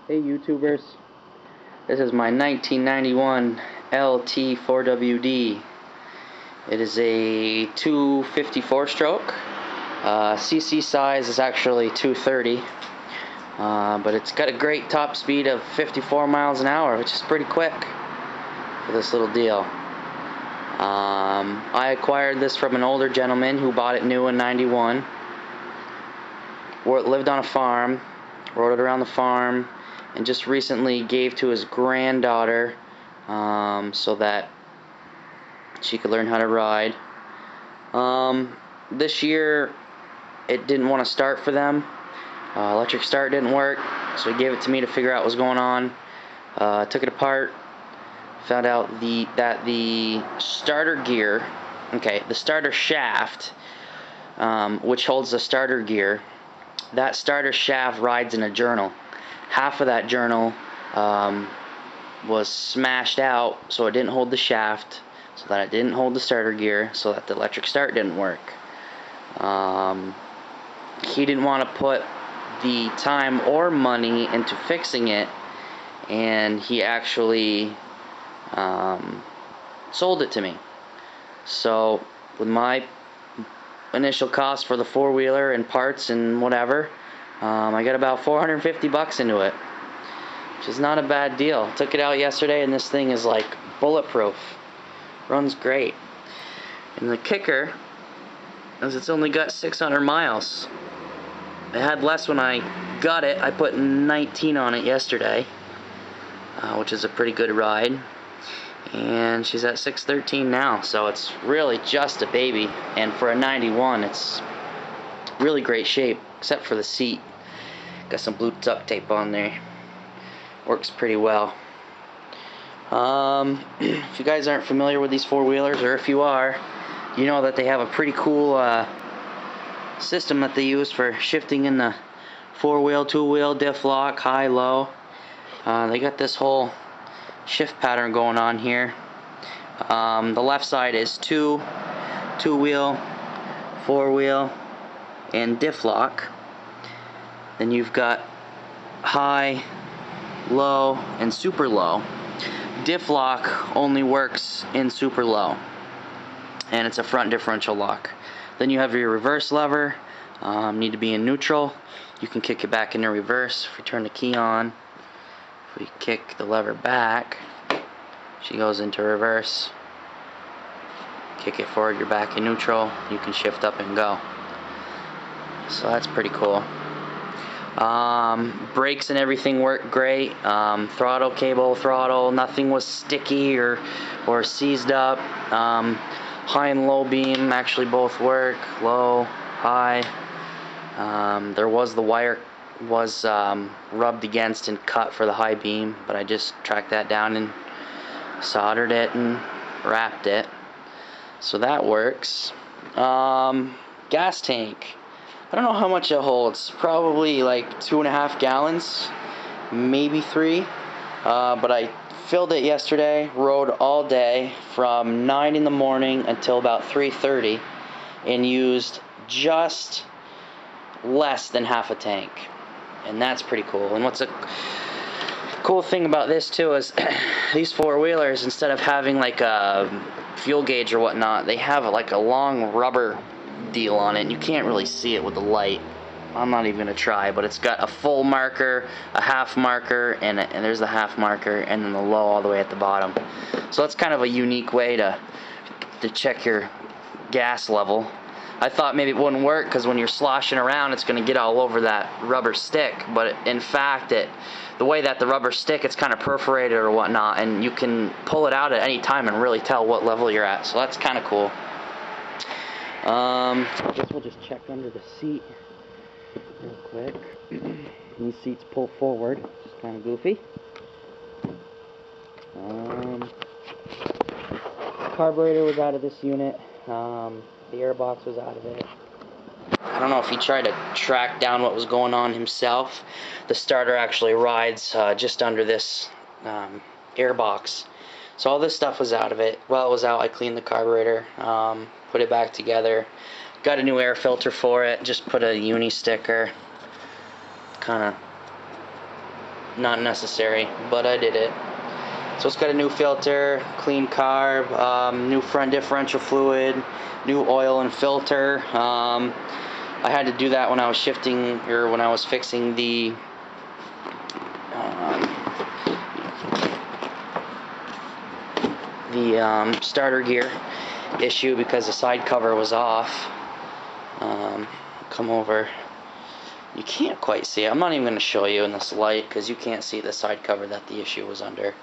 Hey YouTubers, this is my 1991 LT4WD. It is a 254 stroke. CC size is actually 230, but it's got a great top speed of 54 miles an hour, which is pretty quick for this little deal. I acquired this from an older gentleman who bought it new in 91. Lived on a farm, rode it around the farm, and just recently gave to his granddaughter so that she could learn how to ride. This year it didn't want to start for them. Electric start didn't work, so he gave it to me to figure out what was going on. Took it apart, found out that the starter gear, the starter shaft, which holds the starter gear, that starter shaft rides in a journal. Half of that journal was smashed out, so it didn't hold the shaft, so that it didn't hold the starter gear, so that the electric start didn't work. He didn't want to put the time or money into fixing it, and he actually sold it to me. So with my initial cost for the four-wheeler and parts and whatever, I got about 450 bucks into it, which is not a bad deal. Took it out yesterday, and this thing is like bulletproof. Runs great. And the kicker is it's only got 600 miles. It had less when I got it. I put 19 on it yesterday, which is a pretty good ride. And she's at 613 now, so it's really just a baby. And for a 91, it's really great shape, except for the seat. Got some blue duct tape on there. Works pretty well. If you guys aren't familiar with these four-wheelers, or if you are, you know that they have a pretty cool system that they use for shifting in the four-wheel, two-wheel, diff lock, high, low. They got this whole shift pattern going on here. The left side is two-wheel, four-wheel, and diff lock. Then you've got high, low, and super low. Diff lock only works in super low, and it's a front differential lock. Then you have your reverse lever. Need to be in neutral. You can kick it back into reverse if you turn the key on. If we kick the lever back, she goes into reverse. Kick it forward, you're back in neutral. You can shift up and go. So that's pretty cool. Brakes and everything work great. Throttle cable, nothing was sticky or seized up. High and low beam actually both work. Low, high. The wire was rubbed against and cut for the high beam, but I just tracked that down and soldered it and wrapped it, so that works. Gas tank, I don't know how much it holds, probably like 2.5 gallons, maybe 3, but I filled it yesterday, rode all day from 9 in the morning until about 3:30, and used just less than half a tank, and that's pretty cool. And what's a cool thing about this too is these four-wheelers, instead of having like a fuel gauge or whatnot, they have like a long rubber deal on it, and you can't really see it with the light. I'm not even gonna try, but it's got a full marker, a half marker, and there's the half marker, and then the low all the way at the bottom. So that's kind of a unique way to check your gas level. I thought maybe it wouldn't work because when you're sloshing around, it's going to get all over that rubber stick. But in fact, the way that the rubber stick, it's kind of perforated or whatnot, and you can pull it out at any time and really tell what level you're at. So that's kind of cool. I guess we'll just check under the seat real quick. These seats pull forward, which is kind of goofy. Carburetor was out of this unit. The airbox was out of it. I don't know if he tried to track down what was going on himself. The starter actually rides just under this airbox. So all this stuff was out of it. While it was out, I cleaned the carburetor, put it back together, got a new air filter for it, just put a uni sticker, kind of not necessary, but I did it. So it's got a new filter, clean carb, new front differential fluid, new oil and filter. I had to do that when I was shifting, or when I was fixing the starter gear issue, because the side cover was off. Come over. You can't quite see it. I'm not even going to show you in this light because you can't see the side cover that the issue was under.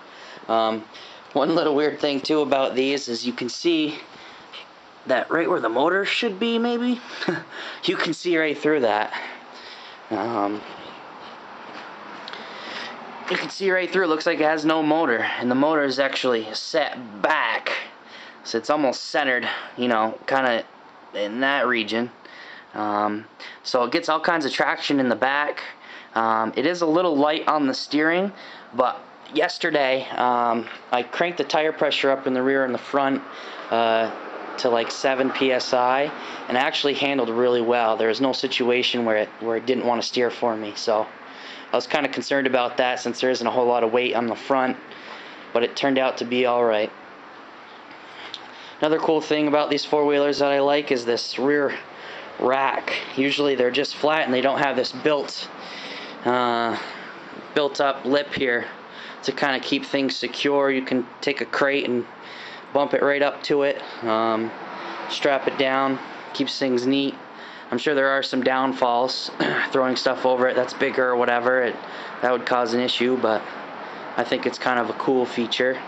One little weird thing too about these is you can see that right where the motor should be, maybe. You can see right through that. You can see right through. It looks like it has no motor, and the motor is actually set back, so it's almost centered, you know, kind of in that region. So it gets all kinds of traction in the back. It is a little light on the steering, but yesterday I cranked the tire pressure up in the rear and the front to like 7 psi, and it actually handled really well. There was no situation where it didn't want to steer for me. So I was kind of concerned about that, since there isn't a whole lot of weight on the front, but it turned out to be alright. Another cool thing about these four-wheelers that I like is this rear rack. Usually they're just flat and they don't have this built up lip here to kind of keep things secure. You can take a crate and bump it right up to it, strap it down, keeps things neat. I'm sure there are some downfalls throwing stuff over it that's bigger or whatever, that would cause an issue, but I think it's kind of a cool feature.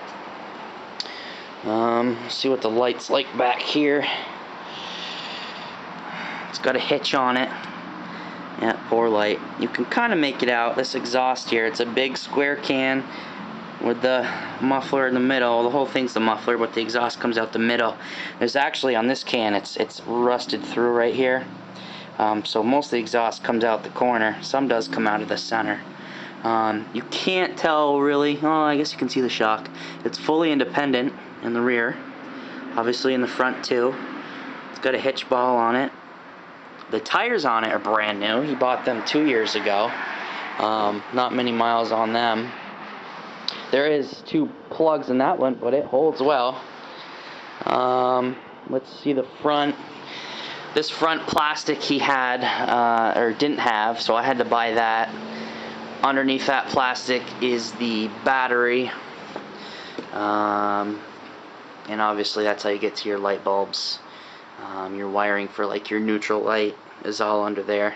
See what the light's like back here. It's got a hitch on it. Yeah, poor light. You can kind of make it out. This exhaust here, it's a big square can with the muffler in the middle. The whole thing's the muffler, but the exhaust comes out the middle. There's actually, on this can, it's rusted through right here. So most of the exhaust comes out the corner. Some does come out of the center. You can't tell really. Oh, I guess you can see the shock. It's fully independent in the rear. Obviously in the front too. It's got a hitch ball on it. The tires on it are brand new. He bought them 2 years ago. Not many miles on them. There is 2 plugs in that one, but it holds well. Let's see the front. This front plastic he had, or didn't have, so I had to buy that. Underneath that plastic is the battery. And obviously that's how you get to your light bulbs. Your wiring for like your neutral light is all under there.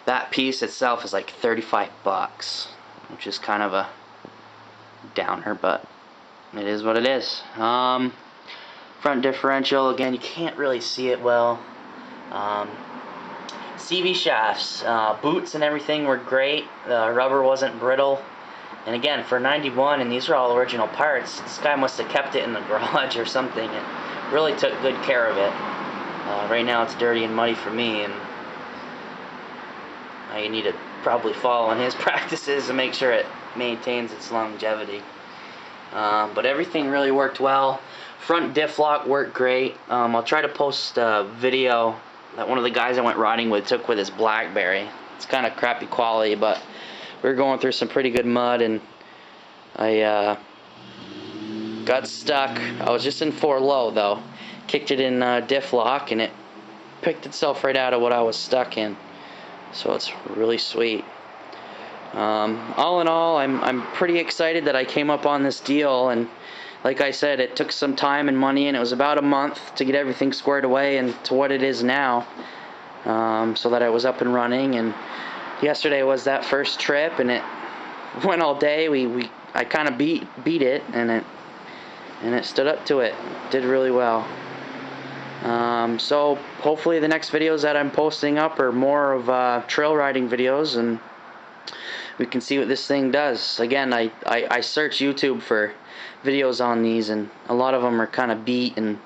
That piece itself is like 35 bucks, which is kind of a downer, but it is what it is. Front differential, again, you can't really see it well. CV shafts, boots and everything were great. The rubber wasn't brittle. And again, for 91, and these are all original parts, this guy must have kept it in the garage or something. It really took good care of it. Right now it's dirty and muddy for me, and I need to probably follow in his practices to make sure it maintains its longevity. But everything really worked well. Front diff lock worked great. I'll try to post a video that one of the guys I went riding with took with his BlackBerry. It's kind of crappy quality, but we were going through some pretty good mud, and I got stuck. I was just in 4 low though. Kicked it in diff lock, and it picked itself right out of what I was stuck in. So it's really sweet. All in all, I'm pretty excited that I came up on this deal, and like I said, it took some time and money, and it was about a month to get everything squared away and to what it is now, so that I was up and running. And yesterday was that first trip, and it went all day. I kind of beat it, and it stood up to it. Did really well. So hopefully the next videos that I'm posting up are more of trail riding videos, and we can see what this thing does. Again, I search YouTube for videos on these, and a lot of them are kind of beat, and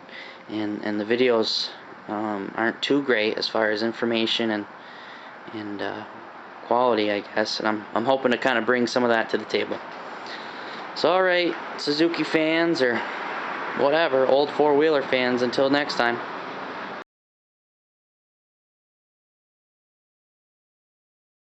the videos aren't too great as far as information and quality, I guess. And I'm hoping to kind of bring some of that to the table. So alright, Suzuki fans, or whatever, old four-wheeler fans, until next time.